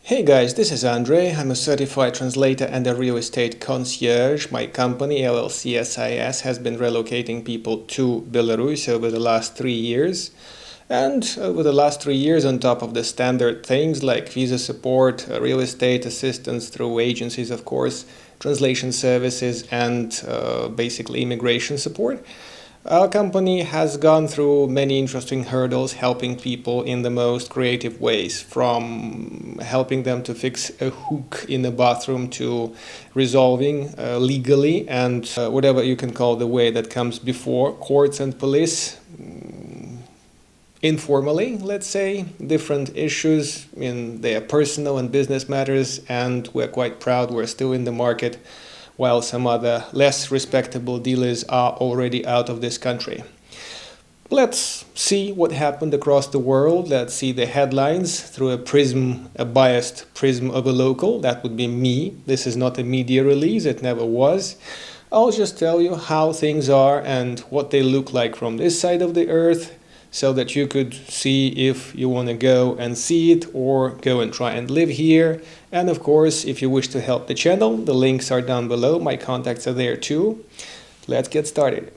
Hey guys, this is Andrei. I'm a certified translator and a real estate concierge. My company, LLCSIS, has been relocating people to Belarus over the last 3 years. And over the last 3 years, on top of the standard things like visa support, real estate assistance through agencies, of course, translation services, and basically immigration support, our company has gone through many interesting hurdles, helping people in the most creative ways, from helping them to fix a hook in a bathroom to resolving legally and whatever you can call the way that comes before courts and police, informally, let's say, different issues in their personal and business matters, and we're quite proud we're still in the market while some other less respectable dealers are already out of this country. Let's see what happened across the world. Let's see the headlines through a biased prism of a local. That would be me. This is not a media release, it never was. I'll just tell you how things are and what they look like from this side of the earth, so that you could see if you want to go and see it or go and try and live here. And of course, if you wish to help the channel, the links are down below. My contacts are there too. Let's get started.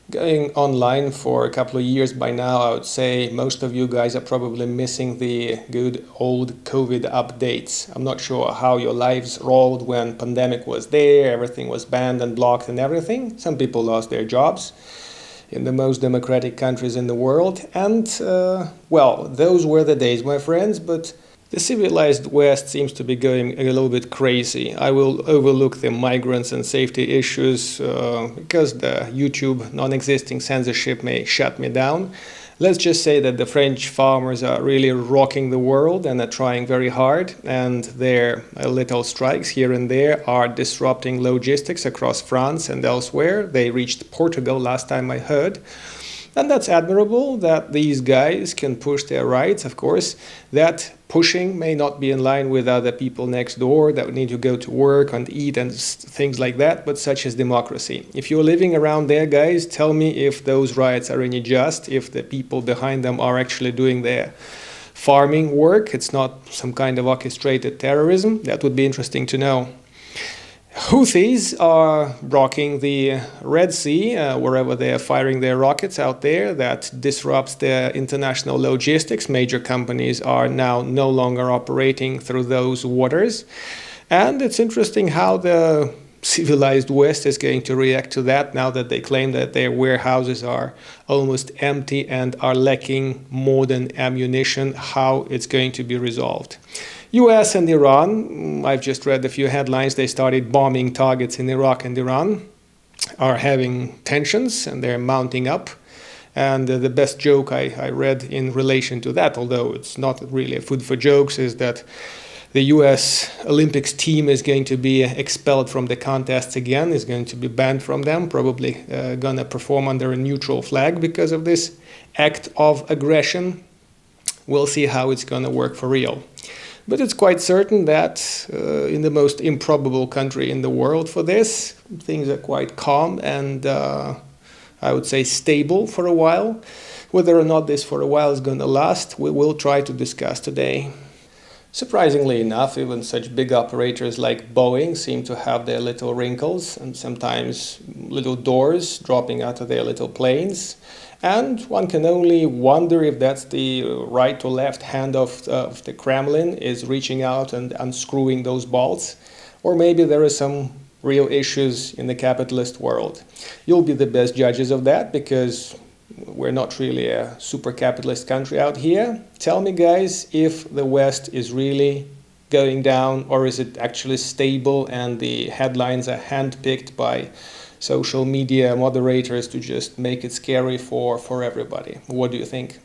Going online for a couple of years by now, I would say most of you guys are probably missing the good old COVID updates. I'm not sure how your lives rolled when pandemic was there, everything was banned and blocked and everything. Some people lost their jobs in the most democratic countries in the world. And, well, those were the days, my friends, but the civilized West seems to be going a little bit crazy. I will overlook the migrants and safety issues because the YouTube non-existing censorship may shut me down. Let's just say that the French farmers are really rocking the world and are trying very hard, and their little strikes here and there are disrupting logistics across France and elsewhere. They reached Portugal last time I heard. And that's admirable that these guys can push their rights. Of course, that pushing may not be in line with other people next door that need to go to work and eat and things like that, but such is democracy. If you're living around there, guys, tell me if those riots are any just, if the people behind them are actually doing their farming work. It's not some kind of orchestrated terrorism. That would be interesting to know. Houthis are blocking the Red Sea, wherever they are firing their rockets out there. That disrupts their international logistics. Major companies are now no longer operating through those waters. And it's interesting how the civilized West is going to react to that now that they claim that their warehouses are almost empty and are lacking modern ammunition, how it's going to be resolved. US and Iran, I've just read a few headlines, they started bombing targets in Iraq and Iran, are having tensions and they're mounting up. And the best joke I read in relation to that, although it's not really a food for jokes, is that the US Olympics team is going to be expelled from the contests again, is going to be banned from them, probably going to perform under a neutral flag because of this act of aggression. We'll see how it's going to work for real. But it's quite certain that in the most improbable country in the world for this, things are quite calm and I would say stable for a while. Whether or not this for a while is going to last, we will try to discuss today. Surprisingly enough, even such big operators like Boeing seem to have their little wrinkles and sometimes little doors dropping out of their little planes. And one can only wonder if that's the right or left hand of the Kremlin is reaching out and unscrewing those bolts. Or maybe there are some real issues in the capitalist world. You'll be the best judges of that because we're not really a super capitalist country out here. Tell me, guys, if the West is really going down or is it actually stable and the headlines are handpicked by social media moderators to just make it scary for everybody. What do you think?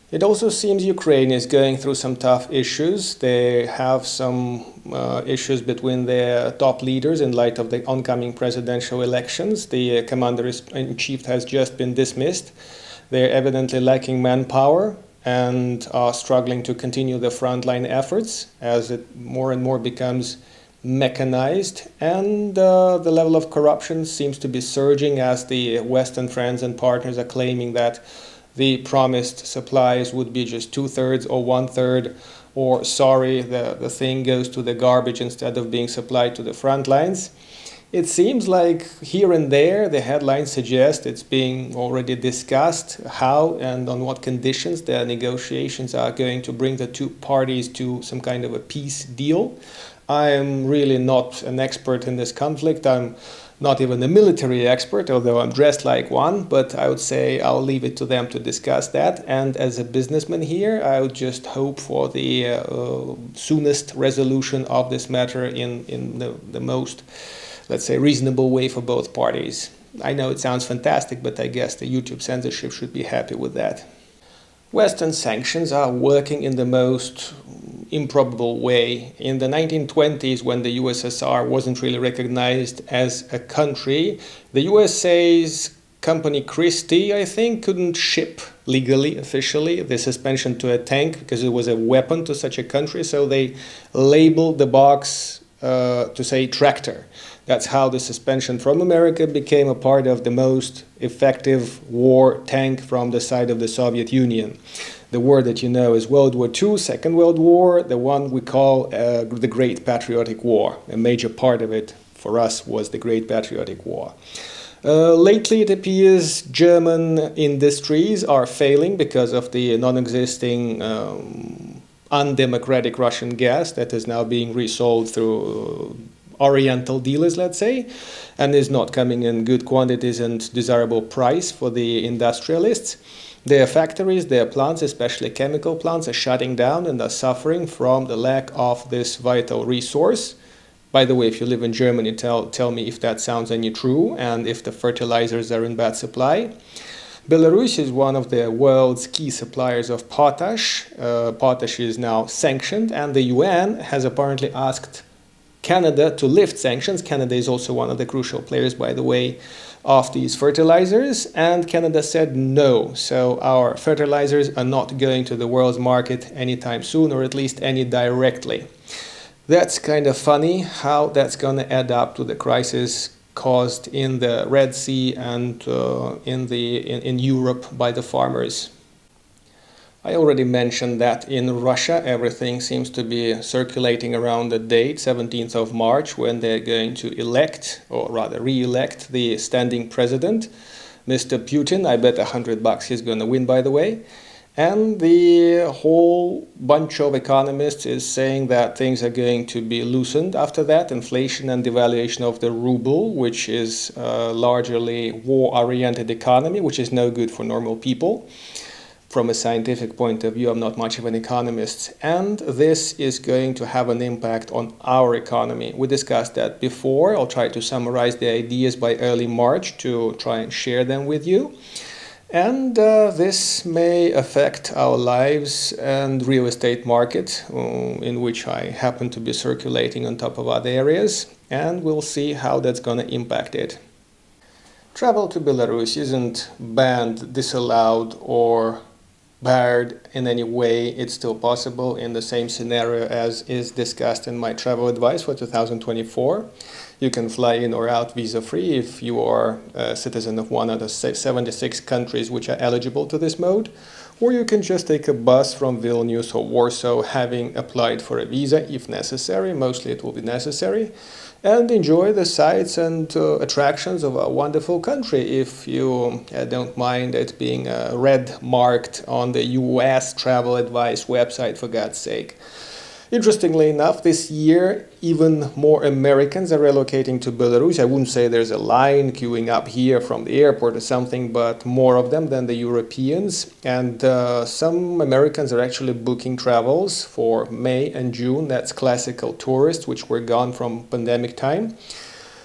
It also seems Ukraine is going through some tough issues. They have some issues between their top leaders in light of the oncoming presidential elections. The commander-in-chief has just been dismissed. They're evidently lacking manpower and are struggling to continue the frontline efforts as it more and more becomes mechanized, and the level of corruption seems to be surging as the Western friends and partners are claiming that the promised supplies would be just 2/3 or 1/3 or sorry, the thing goes to the garbage instead of being supplied to the front lines. It seems like here and there the headlines suggest it's being already discussed how and on what conditions the negotiations are going to bring the two parties to some kind of a peace deal. I am really not an expert in this conflict. I'm not even a military expert, although I'm dressed like one, but I would say I'll leave it to them to discuss that. And as a businessman here, I would just hope for the soonest resolution of this matter in the most, let's say, reasonable way for both parties. I know it sounds fantastic, but I guess the YouTube censorship should be happy with that. Western sanctions are working in the most improbable way. In the 1920s, when the USSR wasn't really recognized as a country, the USA's company Christie, I think, couldn't ship legally, officially, the suspension to a tank because it was a weapon to such a country, so they labeled the box to say tractor. That's how the suspension from America became a part of the most effective war tank from the side of the Soviet Union. The war that you know is World War II, Second World War, the one we call the Great Patriotic War. A major part of it for us was the Great Patriotic War. Lately, it appears German industries are failing because of the non-existing undemocratic Russian gas that is now being resold through Oriental dealers, let's say, and is not coming in good quantities and desirable price for the industrialists. Their factories, their plants, especially chemical plants, are shutting down and are suffering from the lack of this vital resource. By the way, if you live in Germany, tell me if that sounds any true and if the fertilizers are in bad supply. Belarus is one of the world's key suppliers of potash. Potash is now sanctioned, and the UN has apparently asked Canada to lift sanctions. Canada is also one of the crucial players, by the way, of these fertilizers, and Canada said no. So our fertilizers are not going to the world's market anytime soon, or at least any directly. That's kind of funny how that's going to add up to the crisis caused in the Red Sea and in Europe by the farmers. I already mentioned that in Russia everything seems to be circulating around the date 17th of March when they're going to elect, or rather re-elect, the standing president, Mr. Putin. I bet $100 he's going to win, by the way. And the whole bunch of economists is saying that things are going to be loosened after that. Inflation and devaluation of the ruble, which is a largely war-oriented economy, which is no good for normal people. From a scientific point of view, I'm not much of an economist, and this is going to have an impact on our economy. We discussed that before. I'll try to summarize the ideas by early March to try and share them with you. And this may affect our lives and real estate market, in which I happen to be circulating on top of other areas, and we'll see how that's going to impact it. Travel to Belarus isn't banned, disallowed, or barred in any way. It's still possible in the same scenario as is discussed in my travel advice for 2024. You can fly in or out visa-free if you are a citizen of one of the 76 countries which are eligible to this mode, or you can just take a bus from Vilnius or Warsaw having applied for a visa if necessary. Mostly it will be necessary, and enjoy the sights and attractions of a wonderful country if you don't mind it being red marked on the US travel advice website, for God's sake. Interestingly enough, this year, even more Americans are relocating to Belarus. I wouldn't say there's a line queuing up here from the airport or something, but more of them than the Europeans. And some Americans are actually booking travels for May and June. That's classical tourists, which were gone from pandemic time.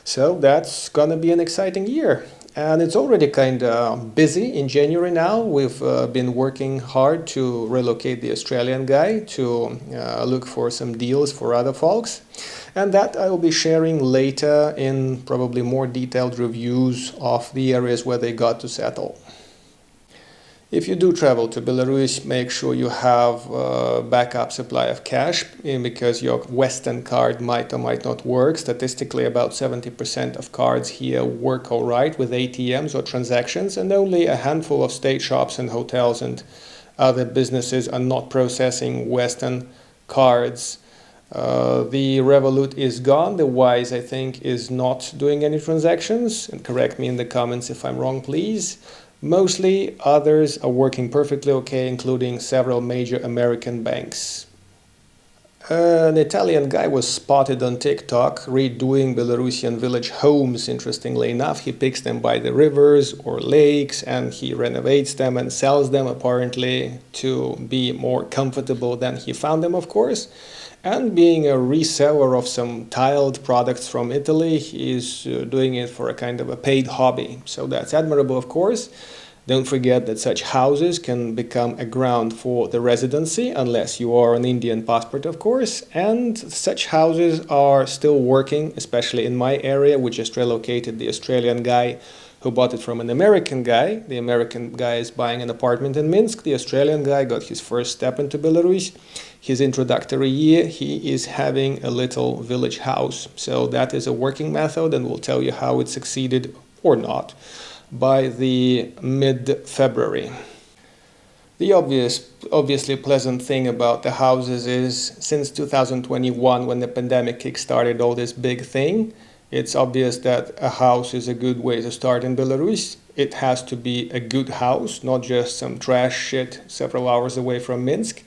So that's going to be an exciting year. And it's already kind of busy in January now. We've been working hard to relocate the Australian guy to look for some deals for other folks. And that I will be sharing later in probably more detailed reviews of the areas where they got to settle. If you do travel to Belarus, make sure you have a backup supply of cash because your Western card might or might not work. Statistically, about 70% of cards here work all right with ATMs or transactions, and only a handful of state shops and hotels and other businesses are not processing Western cards. The Revolut is gone. The Wise, I think, is not doing any transactions. And correct me in the comments if I'm wrong, please. Mostly others are working perfectly okay, including several major American banks. An Italian guy was spotted on TikTok redoing Belarusian village homes. Interestingly enough, he picks them by the rivers or lakes and he renovates them and sells them, apparently to be more comfortable than he found them, of course. And being a reseller of some tiled products from Italy, he is doing it for a kind of a paid hobby. So that's admirable, of course. Don't forget that such houses can become a ground for the residency, unless you are an Indian passport, of course. And such houses are still working, especially in my area. We just relocated the Australian guy who bought it from an American guy. The American guy is buying an apartment in Minsk. The Australian guy got his first step into Belarus. His introductory year, he is having a little village house. So that is a working method, and we'll tell you how it succeeded or not by the mid-February. The obviously pleasant thing about the houses is, since 2021, when the pandemic kick-started all this big thing, it's obvious that a house is a good way to start in Belarus. It has to be a good house, not just some trash shit several hours away from Minsk.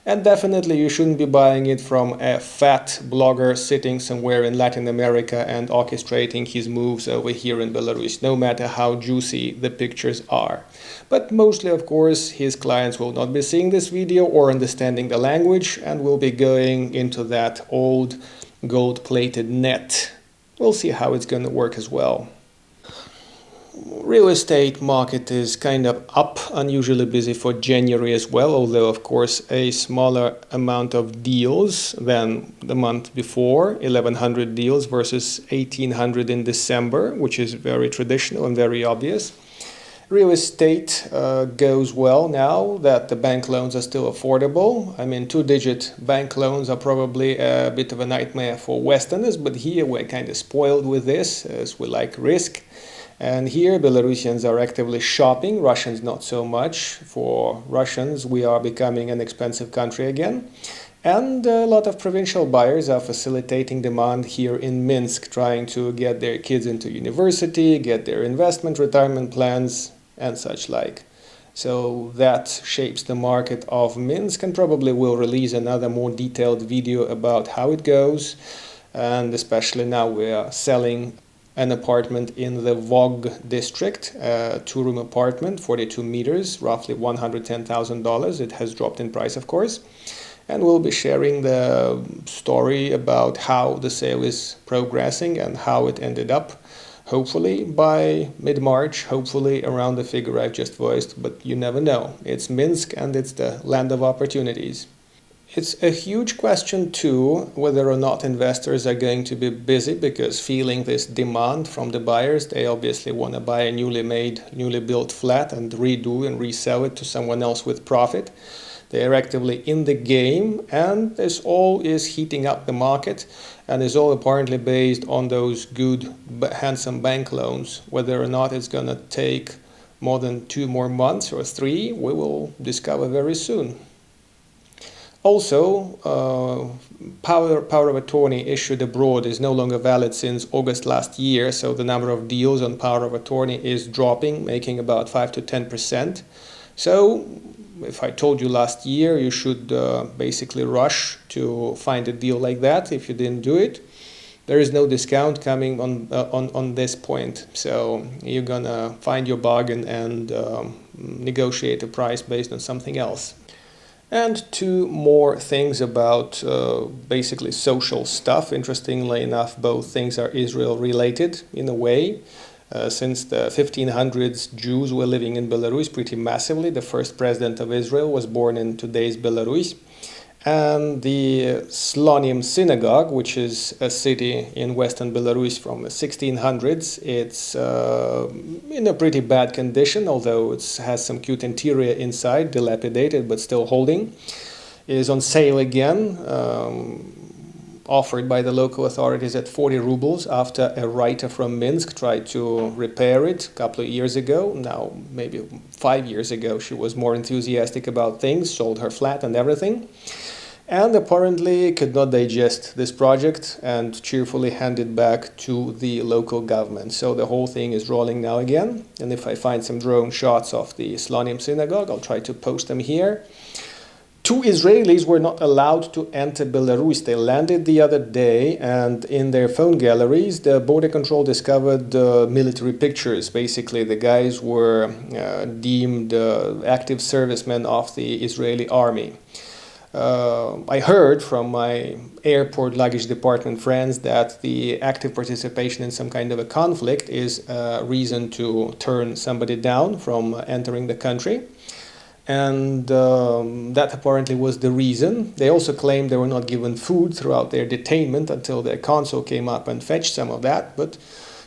And definitely you shouldn't be buying it from a fat blogger sitting somewhere in Latin America and orchestrating his moves over here in Belarus, no matter how juicy the pictures are. But mostly, of course, his clients will not be seeing this video or understanding the language and will be going into that old gold-plated net. We'll see how it's going to work as well. Real estate market is kind of up, unusually busy for January as well, although of course a smaller amount of deals than the month before, 1100 deals versus 1800 in December, which is very traditional and very obvious. Real estate goes well now that the bank loans are still affordable. I mean, two-digit bank loans are probably a bit of a nightmare for Westerners, but here we're kind of spoiled with this, as we like risk. And here Belarusians are actively shopping, Russians not so much. For Russians, we are becoming an expensive country again. And a lot of provincial buyers are facilitating demand here in Minsk, trying to get their kids into university, get their investment retirement plans, and such like. So that shapes the market of Minsk, and probably will release another more detailed video about how it goes. And especially now we are selling an apartment in the Vog district, a two-room apartment, 42 meters, roughly $110,000. It has dropped in price, of course. And we'll be sharing the story about how the sale is progressing and how it ended up, hopefully by mid-March, hopefully around the figure I've just voiced, but you never know. It's Minsk and it's the land of opportunities. It's a huge question too whether or not investors are going to be busy, because feeling this demand from the buyers, they obviously want to buy a newly made, newly built flat and redo and resell it to someone else with profit. They are actively in the game, and this all is heating up the market, and is all apparently based on those good, handsome bank loans. Whether or not it's going to take more than 2 more months or 3, we will discover very soon. Also, power of attorney issued abroad is no longer valid since August last year, so the number of deals on power of attorney is dropping, making about 5 to 10%. So, if I told you last year, you should basically rush to find a deal like that if you didn't do it. There is no discount coming on this point, so you're gonna find your bargain and negotiate a price based on something else. And 2 more things about basically social stuff. Interestingly enough, both things are Israel related in a way. Since the 1500s, Jews were living in Belarus pretty massively. The first president of Israel was born in today's Belarus. And the Slonim synagogue, which is a city in western Belarus from the 1600s, it's in a pretty bad condition, although it has some cute interior inside, dilapidated but still holding, is on sale again, offered by the local authorities at 40 rubles after a writer from Minsk tried to repair it a couple of years ago. Now, maybe 5 years ago, she was more enthusiastic about things, sold her flat and everything. and apparently could not digest this project and cheerfully hand it back to the local government. So the whole thing is rolling now again, and if I find some drone shots of the Slonim synagogue, I'll try to post them here. 2 Israelis were not allowed to enter Belarus. They landed the other day, and in their phone galleries, the border control discovered military pictures. Basically, the guys were deemed active servicemen of the Israeli army. I heard from my airport luggage department friends that the active participation in some kind of a conflict is a reason to turn somebody down from entering the country. And that apparently was the reason. They also claimed they were not given food throughout their detainment until their consul came up and fetched some of that. But,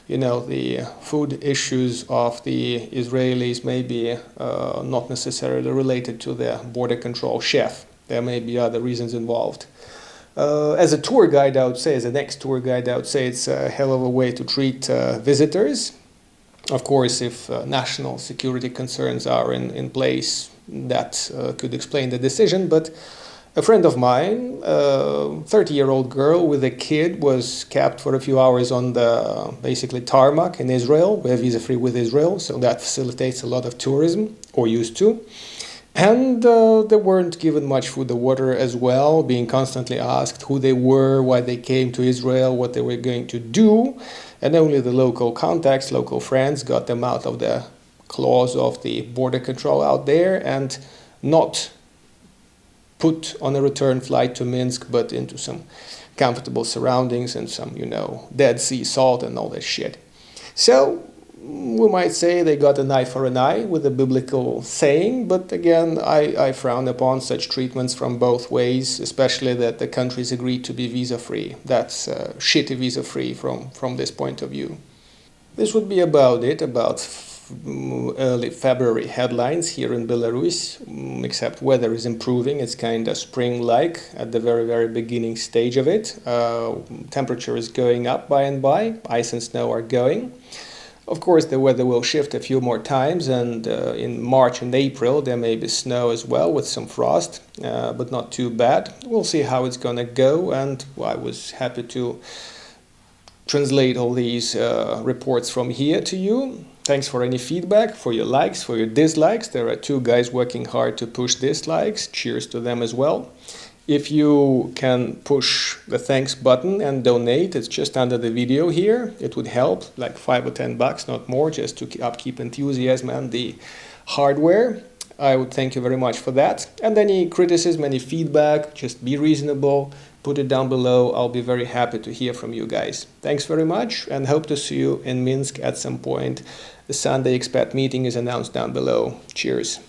you know, the food issues of the Israelis may be not necessarily related to the border control chef. There may be other reasons involved. As a tour guide, I would say, as an ex-tour guide, I would say it's a hell of a way to treat visitors. Of course, if national security concerns are in place, that could explain the decision. But a friend of mine, a 30-year-old girl with a kid, was kept for a few hours on the basically tarmac in Israel. We're visa-free with Israel, so that facilitates a lot of tourism, or used to. And they weren't given much food or water as well, being constantly asked who they were, why they came to Israel, what they were going to do. And only the local contacts, local friends, got them out of the claws of the border control out there and not put on a return flight to Minsk, but into some comfortable surroundings and some, you know, Dead Sea salt and all that shit. So we might say they got an eye for an eye with a biblical saying, but again, I frown upon such treatments from both ways, especially that the countries agreed to be visa-free. That's shitty visa-free from this point of view. This would be about it, about early February headlines here in Belarus, except weather is improving. It's kind of spring-like at the very, very beginning stage of it. Temperature is going up by and by. Ice and snow are going. Of course, the weather will shift a few more times, and in March and April there may be snow as well with some frost, but not too bad. We'll see how it's gonna go, and I was happy to translate all these reports from here to you. Thanks for any feedback, for your likes, for your dislikes. There are 2 guys working hard to push dislikes. Cheers to them as well. If you can push the thanks button and donate, it's just under the video here. It would help, like $5 or $10, not more, just to upkeep enthusiasm and the hardware. I would thank you very much for that. And any criticism, any feedback, just be reasonable. Put it down below. I'll be very happy to hear from you guys. Thanks very much, and hope to see you in Minsk at some point. The Sunday expat meeting is announced down below. Cheers.